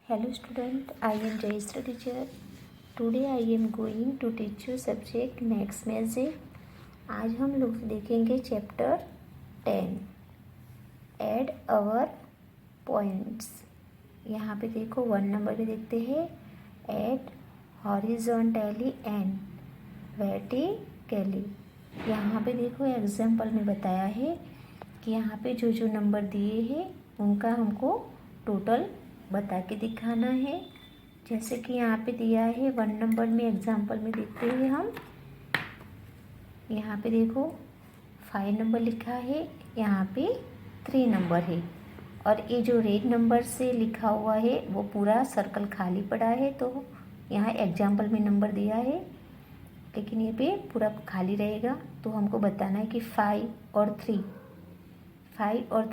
Hello student, I am Jayashree teacher. Today I am going to teach you subject Maths Magic. आज हम लोग देखेंगे chapter 10 add अवर points. यहाँ पे देखो 1 नंबर पे देखते हैं एड हॉरिजॉन्टली एंड वर्टिकली। यहाँ पे देखो एग्जाम्पल में बताया है कि यहाँ पे जो जो नंबर दिए हैं उनका हमको टोटल बता के दिखाना है। जैसे कि यहाँ पे दिया है 1 नंबर में एग्जाम्पल में देखते हैं हम। यहाँ पे देखो 5 नंबर लिखा है, यहाँ पे 3 नंबर है और ये जो रेड नंबर से लिखा हुआ है वो पूरा सर्कल खाली पड़ा है। तो यहाँ एग्जाम्पल में नंबर दिया है लेकिन ये पे पूरा खाली रहेगा। तो हमको बताना है कि 5 और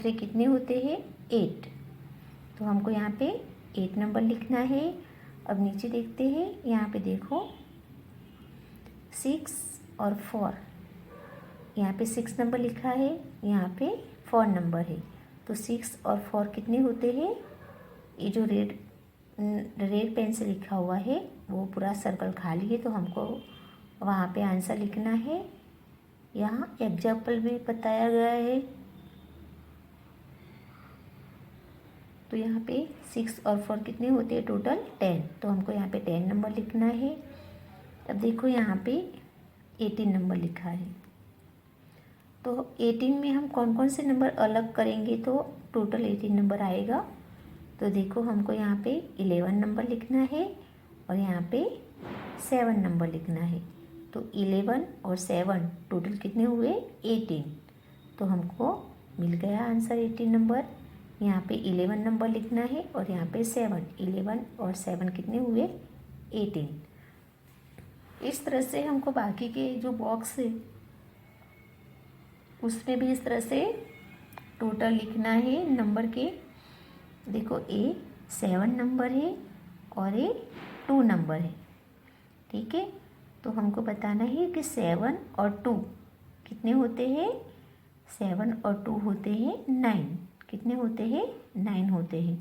3 कितने होते हैं 8। तो हमको यहाँ पे 8 नंबर लिखना है। अब नीचे देखते हैं, यहाँ पे देखो 6 और 4, यहाँ पे 6 नंबर लिखा है, यहाँ पे 4 नंबर है। तो 6 और 4 कितने होते हैं, ये जो रेड पेन से लिखा हुआ है वो पूरा सर्कल खाली है। तो हमको वहाँ पे आंसर लिखना है। यहाँ एग्जाम्पल में बताया गया है। तो यहाँ पे 6 और 4 कितने होते हैं टोटल 10। तो हमको यहाँ पे 10 नंबर लिखना है। अब देखो यहाँ पे 18 नंबर लिखा है। तो 18 में हम कौन कौन से नंबर अलग करेंगे तो टोटल 18 नंबर आएगा। तो देखो हमको यहाँ पे 11 नंबर लिखना है और यहाँ पे 7 नंबर लिखना है। तो 11 और 7 टोटल कितने हुए 18। तो हमको मिल गया आंसर 18 नंबर। यहाँ पे 11 नंबर लिखना है और यहाँ पे 7, 11 और 7 कितने हुए 18। इस तरह से हमको बाकी के जो बॉक्स है उसमें भी इस तरह से टोटल लिखना है नंबर के। देखो ए 7 नंबर है और ए 2 नंबर है, ठीक है। तो हमको बताना है कि 7 और 2 कितने होते हैं, 7 और 2 होते हैं 9। कितने होते हैं 9 होते हैं।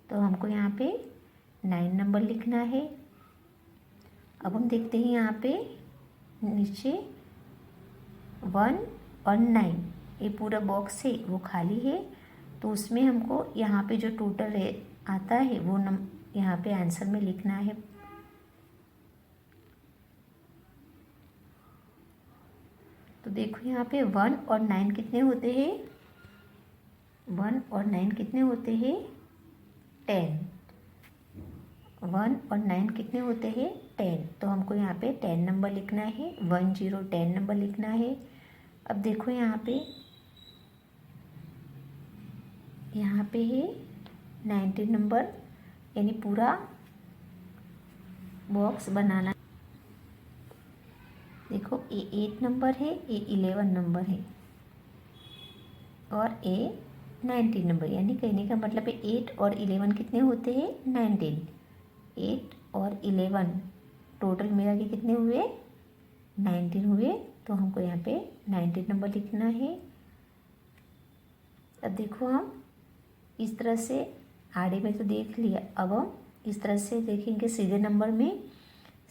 तो हमको यहाँ पे 9 नंबर लिखना है। अब हम देखते हैं यहाँ पे नीचे 1 और 9 ये पूरा बॉक्स है वो खाली है। तो उसमें हमको यहाँ पे जो टोटल है आता है वो यहाँ पे आंसर में लिखना है। तो देखो यहाँ पे 1 और 9 कितने होते हैं, 1 और 9 कितने होते हैं 10। 1 और 9 कितने होते हैं 10। तो हमको यहाँ पे 10 नंबर लिखना है, 1 0 10 नंबर लिखना है। अब देखो यहाँ पे है 19 नंबर, यानी पूरा बॉक्स बनाना। देखो ये 8 नंबर है, ये 11 नंबर है और ये 19 नंबर, यानी कहने का मतलब है 8 और 11 कितने होते हैं 19। 8 और 11 टोटल मिला के कितने हुए 19 हुए। तो हमको यहाँ पे 19 नंबर लिखना है। अब देखो हम इस तरह से आड़े में तो देख लिया, अब हम इस तरह से देखेंगे सीधे नंबर में।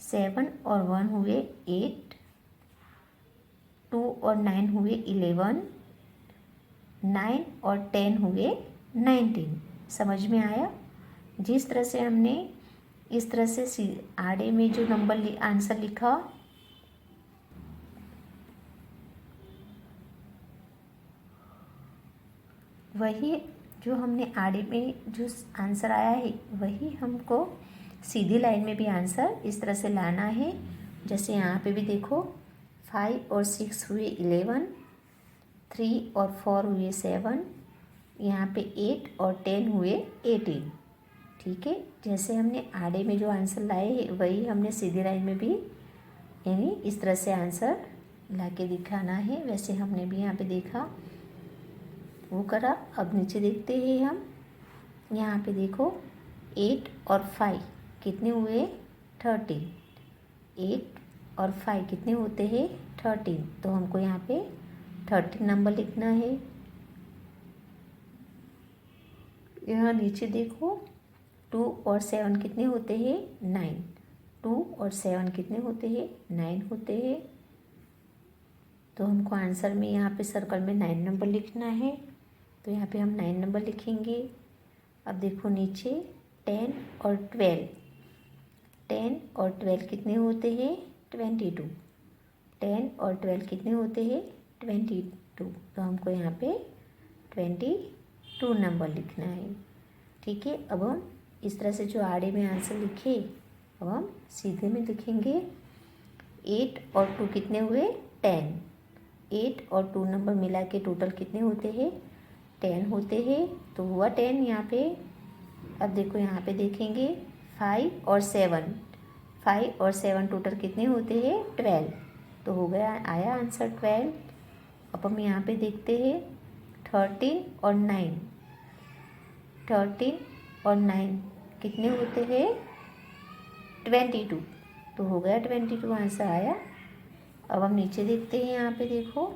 7 और 1 हुए 8, 2 और 9 हुए 11, 9 और 10 हुए 19। समझ में आया। जिस तरह से हमने इस तरह से आड़े में जो नंबर आंसर लिखा वही जो हमने आड़े में जो आंसर आया है वही हमको सीधी लाइन में भी आंसर इस तरह से लाना है। जैसे यहाँ पे भी देखो 5 और 6 हुए 11, 3 और 4 हुए 7, यहाँ पे 8 और 10 हुए 18, ठीक है। जैसे हमने आड़े में जो आंसर लाए हैं वही हमने सीधी लाइन में भी यानी इस तरह से आंसर ला के दिखाना है। वैसे हमने भी यहाँ पे देखा वो करा। अब नीचे देखते हैं हम, यहाँ पे देखो 8 और 5 कितने हुए 13। 8 और 5 कितने होते हैं 13। तो हमको यहाँ पे 13 नंबर लिखना है। यहाँ नीचे देखो 2 और 7 कितने होते हैं 9। 2 और 7 कितने होते हैं 9 होते हैं। तो हमको आंसर में यहाँ पे सर्कल में 9 नंबर लिखना है, तो यहाँ पे हम 9 नंबर लिखेंगे। अब देखो नीचे 10 और 12, 10 और 12 कितने होते हैं 22। 10 और 12 कितने होते हैं 22, तो हमको यहाँ पे 22 नंबर लिखना है। ठीक है, अब हम इस तरह से जो आड़े में आंसर लिखे, अब हम सीधे में लिखेंगे। 8 और 2 कितने हुए 10। 8 और 2 नंबर मिला के टोटल कितने होते हैं 10 होते हैं, तो हुआ 10 यहाँ पे। अब देखो यहाँ पे देखेंगे 5 और 7, 5 और 7 टोटल कितने होते हैं 12, तो हो गया आया आंसर 12। अब हम यहाँ पे देखते हैं 13 और 9, 13 और 9 कितने होते हैं 22, तो हो गया 22 आंसर आया। अब हम नीचे देखते हैं, यहाँ पे देखो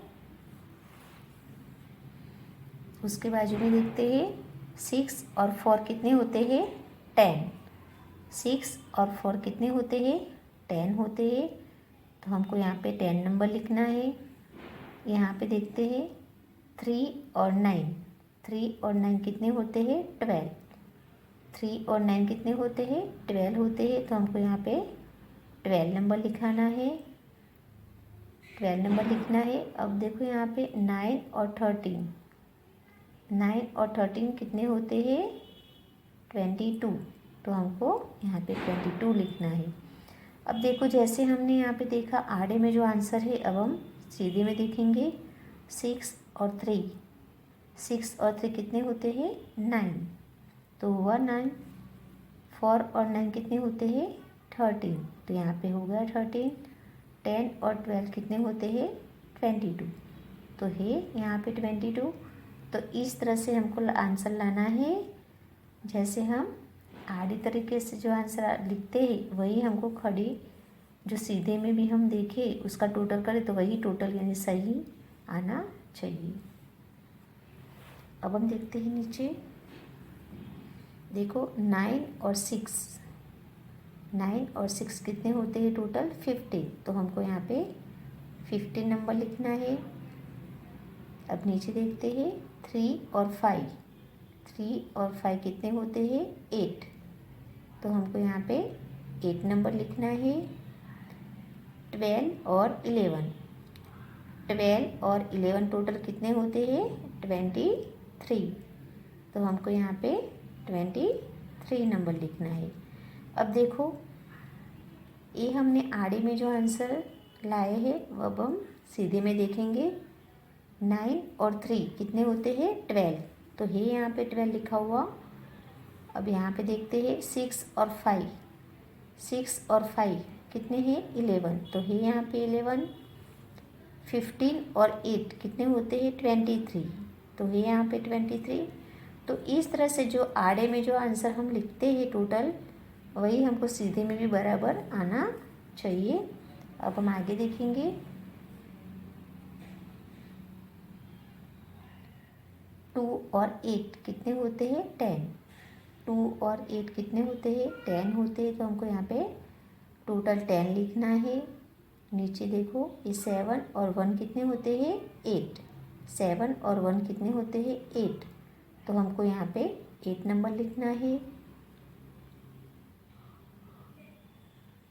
उसके बाजू में देखते हैं 6 और 4 कितने होते हैं 10। 6 और 4 कितने होते हैं 10 होते हैं, तो हमको यहाँ पे 10 नंबर लिखना है। यहाँ पे देखते हैं 3 और 9, 3 और 9 कितने होते हैं 12। 3 और 9 कितने होते हैं 12 होते हैं, तो हमको यहाँ पे 12 नंबर लिखाना है, 12 नंबर लिखना है। अब देखो यहाँ पे 9 और 13, 9 और 13 कितने होते हैं 22, तो हमको यहाँ पे 22 लिखना है। अब देखो जैसे हमने यहाँ पे देखा आड़े में जो आंसर है, अब हम सीधे में देखेंगे। 6 और 3, 6 और 3 कितने होते हैं 9, तो हुआ 9। 4 और 9 कितने होते हैं 13, तो यहाँ पे हो गया 13। 10 और 12 कितने होते हैं 22, तो है यहाँ पे 22। तो इस तरह से हमको आंसर लाना है। जैसे हम आड़ी तरीके से जो आंसर लिखते हैं वही हमको खड़ी जो सीधे में भी हम देखें उसका टोटल करें तो वही टोटल यानी सही आना चाहिए। अब हम देखते हैं नीचे देखो 9 और 6, 9 और 6 कितने होते हैं टोटल 15, तो हमको यहाँ पे 15 नंबर लिखना है। अब नीचे देखते हैं 3 और 5, 3 और 5 कितने होते हैं 8, तो हमको यहाँ पे 8 नंबर लिखना है। 12 और 11, 12 और 11 टोटल कितने होते हैं 23, तो हमको यहाँ पे 23 नंबर लिखना है। अब देखो ये हमने आड़े में जो आंसर लाए हैं वो अब हम सीधे में देखेंगे। 9 और 3 कितने होते हैं 12, तो है यहाँ पे 12 लिखा हुआ। अब यहाँ पे देखते हैं 6 और 5, 6 और 5 कितने हैं 11, तो है यहाँ पे 11। 15 और 8 कितने होते हैं 23, तो है यहाँ पे 23। तो इस तरह से जो आड़े में जो आंसर हम लिखते हैं टोटल वही हमको सीधे में भी बराबर आना चाहिए। अब हम आगे देखेंगे 2 और 8 कितने होते हैं 10, 2 और 8 कितने होते हैं 10 होते हैं, तो हमको यहाँ पे टोटल 10 लिखना है। नीचे देखो ये 7 और 1 कितने होते हैं 8, 7 और 1 कितने होते हैं 8, तो हमको यहाँ पे 8 नंबर लिखना है।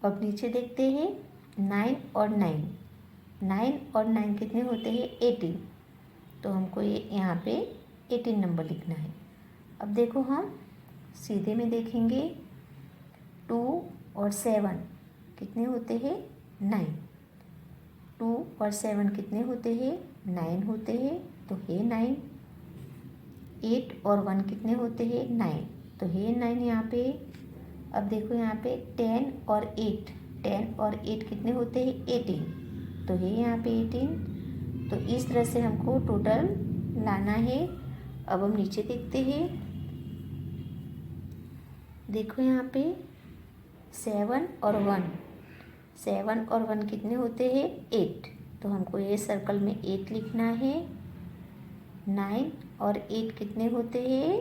अब नीचे देखते हैं 9 और 9, 9 और 9 कितने होते हैं 18, तो हमको ये यहाँ पे 18 नंबर लिखना है। अब देखो हम सीधे में देखेंगे 2 और 7 कितने होते हैं 9, 2 और 7 कितने होते हैं 9 होते हैं, तो है 9। 8 और 1 कितने होते हैं 9, तो है 9 यहाँ पे। अब देखो यहाँ पे 10 और 8, 10 और 8 कितने होते हैं 18, तो है यहाँ पे 18। तो इस तरह से हमको टोटल लाना है। अब हम नीचे देखते हैं, देखो यहाँ पे 7 और 1, 7 और 1 कितने होते हैं 8, तो हमको ये सर्कल में 8 लिखना है। 9 और 8 कितने होते हैं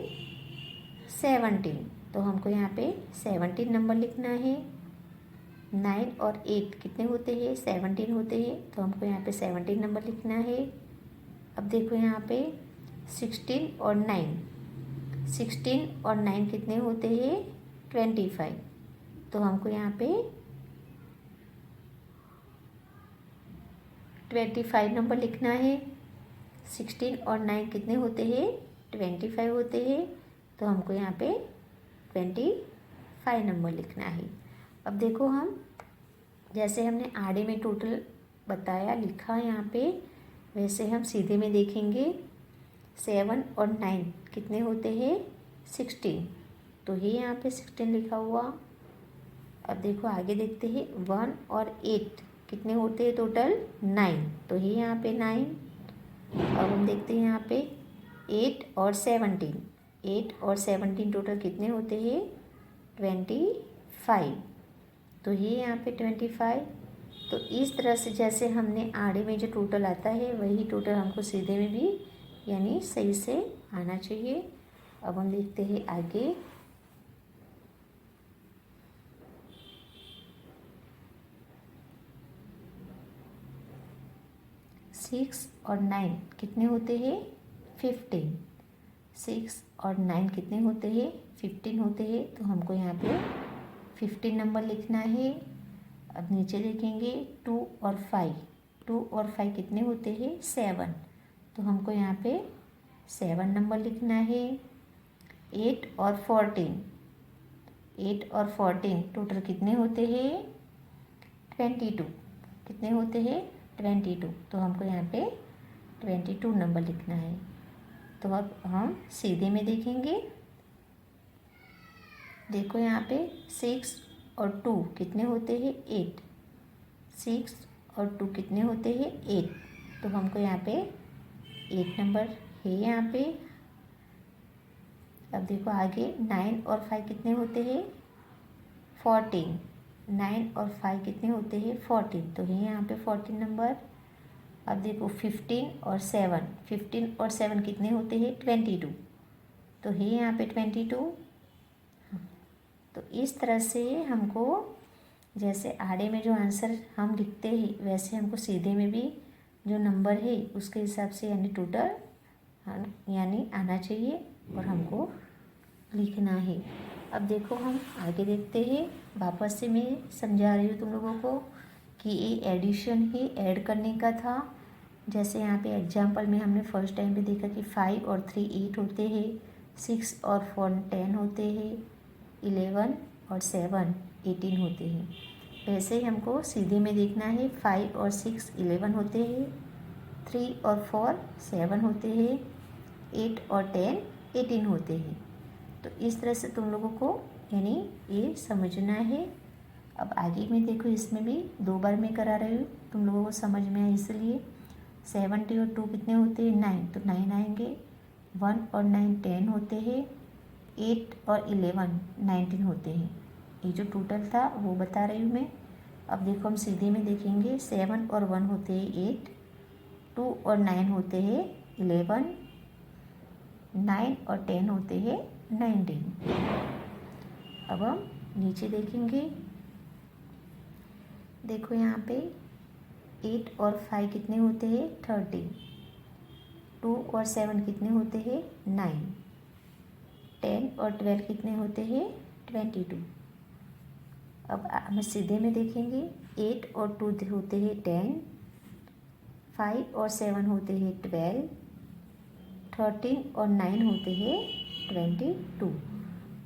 17, तो हमको यहाँ पे 17 नंबर लिखना है। 9 और 8 कितने होते हैं? 17 होते हैं, तो हमको यहाँ पे 17 नंबर लिखना है। अब देखो यहाँ पे 16 और 9 कितने होते हैं? 25, तो हमको यहाँ पे 25 नंबर लिखना है। 16 और 9 कितने होते हैं? 25 होते हैं, तो हमको यहाँ पे 25 नंबर लिखना है। अब देखो हम जैसे हमने आड़े में टोटल बताया लिखा यहाँ पे, वैसे हम सीधे में देखेंगे। 7 और 9 कितने होते हैं? 16, तो ये यहाँ पे 16 लिखा हुआ। अब देखो आगे देखते हैं। 1 और 8 कितने होते हैं टोटल? 9, तो ये यहाँ पे 9। अब हम देखते हैं यहाँ पे 8 और 17 टोटल कितने होते हैं? 25, तो ये यहाँ पे 25। तो इस तरह से जैसे हमने आड़े में जो टोटल आता है वही टोटल हमको सीधे में भी यानी सही से आना चाहिए। अब हम देखते हैं आगे। सिक्स और 9 कितने होते हैं? 15। 6 और 9 कितने होते हैं? 15 होते हैं, तो हमको यहाँ पे 15 नंबर लिखना है। अब नीचे देखेंगे 2 और 5 कितने होते हैं? 7, तो हमको यहाँ पे 7 नंबर लिखना है। 8 और 14 टोटल कितने होते हैं? 22, कितने होते हैं? 22, तो हमको यहाँ पे 22 नंबर लिखना है। तो अब हम सीधे में देखेंगे। देखो यहाँ पे 6 और 2 कितने होते हैं? 8। 6 और 2 कितने होते हैं? 8, तो हमको यहाँ पे 8 नंबर है यहाँ पे। अब देखो आगे 9 और 5 कितने होते हैं? 14। 9 और 5 कितने होते हैं? 14, तो है यहाँ पे 14 नंबर। अब देखो 15 और 7 कितने होते हैं? 22, तो है यहाँ पे 22। तो इस तरह से हमको जैसे आड़े में जो आंसर हम लिखते हैं वैसे हमको सीधे में भी जो नंबर है उसके हिसाब से यानी टोटल यानी आना चाहिए और हमको लिखना है। अब देखो हम आगे देखते हैं। वापस से मैं समझा रही हूँ तुम लोगों को कि ये एडिशन ही ऐड करने का था। जैसे यहाँ पे एग्जाम्पल में हमने फर्स्ट टाइम पे देखा कि 5 और 3 8 होते हैं, 6 और 4 10 होते हैं, 11 और 7 18 होते हैं। वैसे ही हमको सीधे में देखना है। 5 और 6 11 होते हैं, 3 और 4 7 होते हैं, 8 और 10 18 होते हैं। तो इस तरह से तुम लोगों को यानी ये समझना है। अब आगे में देखो इसमें भी 2 बार मैं करा रही हूँ, तुम लोगों को समझ में आए इसलिए। 70 और 2 कितने होते हैं? 9, तो 9 आएंगे। 1 और 9 10 होते हैं, 8 और 11 19 होते हैं। ये जो टोटल था वो बता रही हूँ मैं। अब देखो हम सीधे में देखेंगे। 7 और 1 होते हैं 8, 2 और 9 होते हैं 11, 9 और 10 होते हैं 19। अब हम नीचे देखेंगे। देखो यहाँ पे 8 और 5 कितने होते हैं? 13। 2 और 7 कितने होते हैं? 9। 10 और 12 कितने होते हैं? 22। अब हम सीधे में देखेंगे। 8 और 2 होते हैं 10, 5 और 7 होते हैं 12, 13 और 9 होते हैं 22।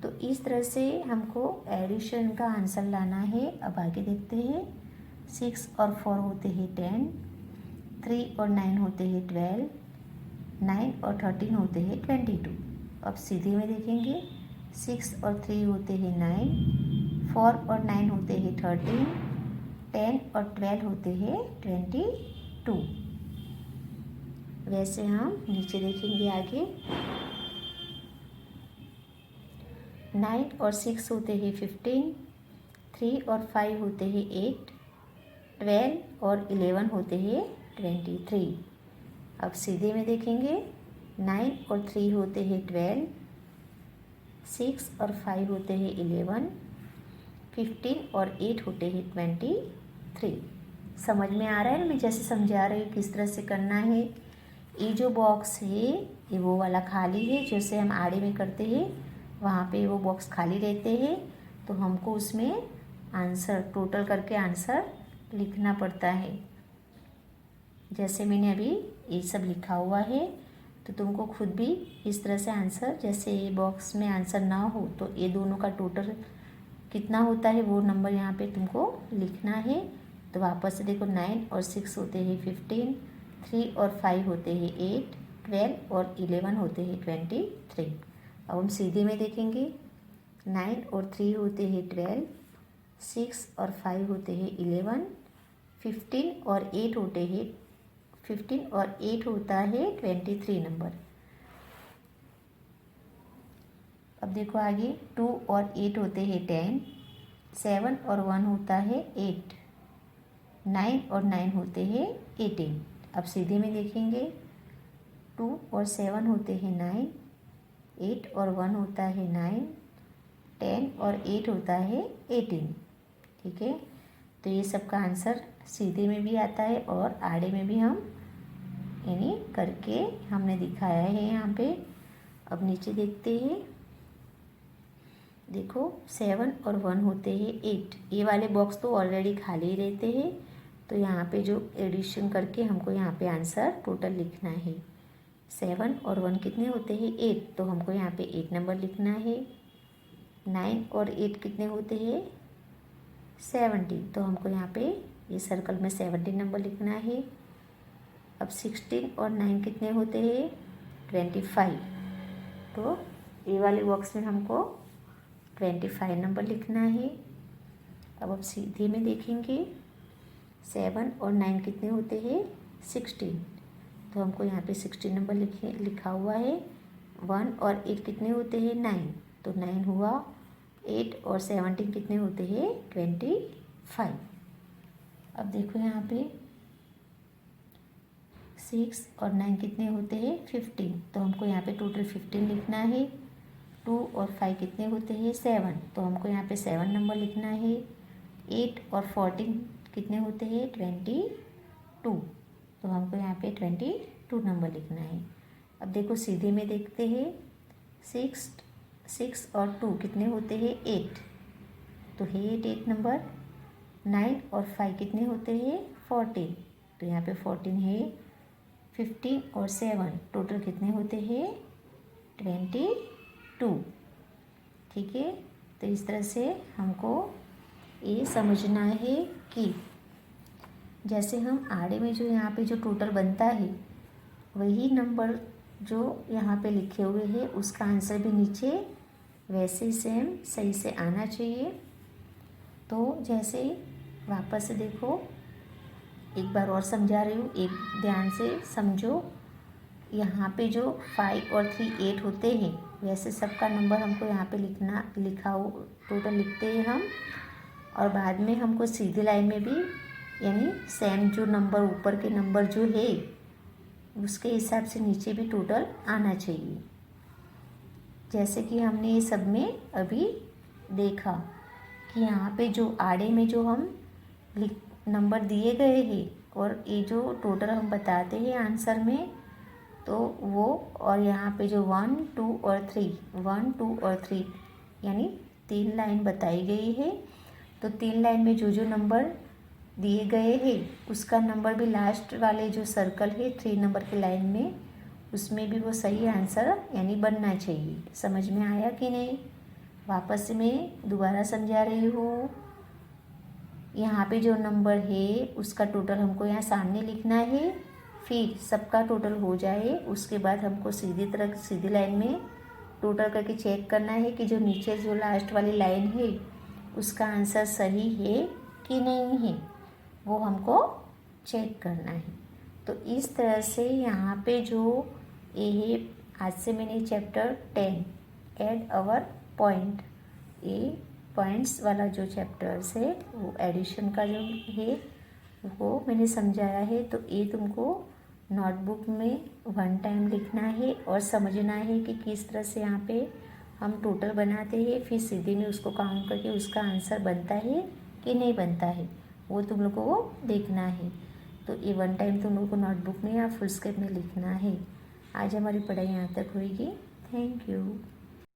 तो इस तरह से हमको एडिशन का आंसर लाना है। अब आगे देखते हैं। 6 और 4 होते हैं 10, 3 और 9 होते हैं 12, 9 और 13 होते हैं 22। अब सीधे में देखेंगे। 6 और 3 होते हैं 9, 4 और 9 होते हैं 13, 10 और 12 होते हैं 22। वैसे हम नीचे देखेंगे आगे। 9 और 6 होते हैं 15, 3 और 5 होते हैं 8, 12 और 11 होते हैं 23। अब सीधे में देखेंगे। 9 और 3 होते हैं 12, 6 और 5 होते हैं 11, 15 और 8 होते हैं 23। समझ में आ रहा है ना मैं जैसे समझा रही हूँ किस तरह से करना है। ये जो बॉक्स है ये वो वाला खाली है, जैसे हम आड़े में करते हैं वहाँ पे वो बॉक्स खाली रहते हैं, तो हमको उसमें आंसर टोटल करके आंसर लिखना पड़ता है। जैसे मैंने अभी ये सब लिखा हुआ है, तो तुमको खुद भी इस तरह से आंसर, जैसे ये बॉक्स में आंसर ना हो तो ये दोनों का टोटल कितना होता है वो नंबर यहाँ पे तुमको लिखना है। तो वापस से देखो 9 और 6 होते हैं 15, 3 और 5 होते हैं 8, 12 और 11 होते हैं 23। अब हम सीधे में देखेंगे 9 और 3 होते हैं 12, 6 और 5 होते हैं 11, 15 और 8 होते हैं 15 और 8 होता है 23 नंबर। अब देखो आगे 2 और 8 होते हैं 10, 7 और 1 होता है 8, 9 और 9 होते हैं 18। अब सीधे में देखेंगे 2 और 7 होते हैं 9, 8 और 1 होता है 9, 10 और 8 होता है 18। ठीक है, तो ये सब का आंसर सीधे में भी आता है और आड़े में भी हम यानी करके हमने दिखाया है यहाँ पे। अब नीचे देखते हैं, देखो 7 और 1 होते हैं 8। ये वाले बॉक्स तो ऑलरेडी खाली रहते हैं, तो यहाँ पे जो एडिशन करके हमको यहाँ पे आंसर टोटल लिखना है। 7 और 1 कितने होते हैं 8, तो हमको यहाँ पे 8 नंबर लिखना है। 9 और 8 कितने होते हैं 17, तो हमको यहाँ पे ये सर्कल में 17 नंबर लिखना है। अब 16 और 9 कितने होते हैं 25, तो ये वाले बॉक्स में हमको 25 नंबर लिखना है। अब सीधे में देखेंगे 7 और 9 कितने होते हैं 16, तो हमको यहाँ पे 16 नंबर लिखा हुआ है। 1 और 8 कितने होते हैं 9, तो 9 हुआ। 8 और 17 कितने होते हैं 25। अब देखो यहाँ पे 6 और 9 कितने होते हैं 15, तो हमको यहाँ पे टोटल 15 लिखना है। 2 और 5 कितने होते हैं 7, तो हमको यहाँ पे 7 नंबर लिखना है। 8 और 14 कितने होते हैं 22, तो हमको यहाँ पे 22 नंबर लिखना है। अब देखो सीधे में देखते हैं 6 और 2 कितने होते हैं 8, तो है 8 नंबर। 9 और 5 कितने होते हैं 14, तो यहाँ पे 14 है। 15 और 7 टोटल कितने होते हैं 22। ठीक है, तो इस तरह से हमको ये समझना है कि जैसे हम आड़े में जो यहाँ पे जो टोटल बनता है वही नंबर जो यहाँ पे लिखे हुए हैं उसका आंसर भी नीचे वैसे ही सेम सही से आना चाहिए। तो जैसे वापस से देखो एक बार और समझा रही हूँ, एक ध्यान से समझो। यहाँ पे जो 5 और 3 8 होते हैं वैसे सबका नंबर हमको यहाँ पे लिखा हो टोटल लिखते हैं हम, और बाद में हमको सीधी लाइन में भी यानी सेम जो नंबर ऊपर के नंबर जो है उसके हिसाब से नीचे भी टोटल आना चाहिए। जैसे कि हमने ये सब में अभी देखा कि यहाँ पे जो आड़े में जो हम नंबर दिए गए हैं और ये जो टोटल हम बताते हैं आंसर में, तो वो और यहाँ पे जो 1 2 और 3 1 2 और 3 यानी 3 लाइन बताई गई है। तो 3 लाइन में जो जो नंबर दिए गए हैं उसका नंबर भी लास्ट वाले जो सर्कल है 3 नंबर के लाइन में उसमें भी वो सही आंसर यानी बनना चाहिए। समझ में आया कि नहीं? वापस से मैं दोबारा समझा रही हूँ। यहाँ पे जो नंबर है उसका टोटल हमको यहाँ सामने लिखना है, फिर सबका टोटल हो जाए उसके बाद हमको सीधी लाइन में टोटल करके चेक करना है कि जो नीचे जो लास्ट वाली लाइन है उसका आंसर सही है कि नहीं है, वो हमको चेक करना है। तो इस तरह से यहाँ पे जो ये है, आज से मैंने चैप्टर 10 ऐड अवर पॉइंट, ये पॉइंट्स वाला जो चैप्टर्स है वो एडिशन का जो है वो मैंने समझाया है। तो ये तुमको नोटबुक में 1 टाइम लिखना है और समझना है कि किस तरह से यहाँ पे हम टोटल बनाते हैं, फिर सीधे में उसको काउंट करके उसका आंसर बनता है कि नहीं बनता है, वो तुम लोग को देखना है। तो ये 1 टाइम तुम लोग को नोटबुक में या फुल स्केप में लिखना है। आज हमारी पढ़ाई यहाँ तक होगी। Thank you.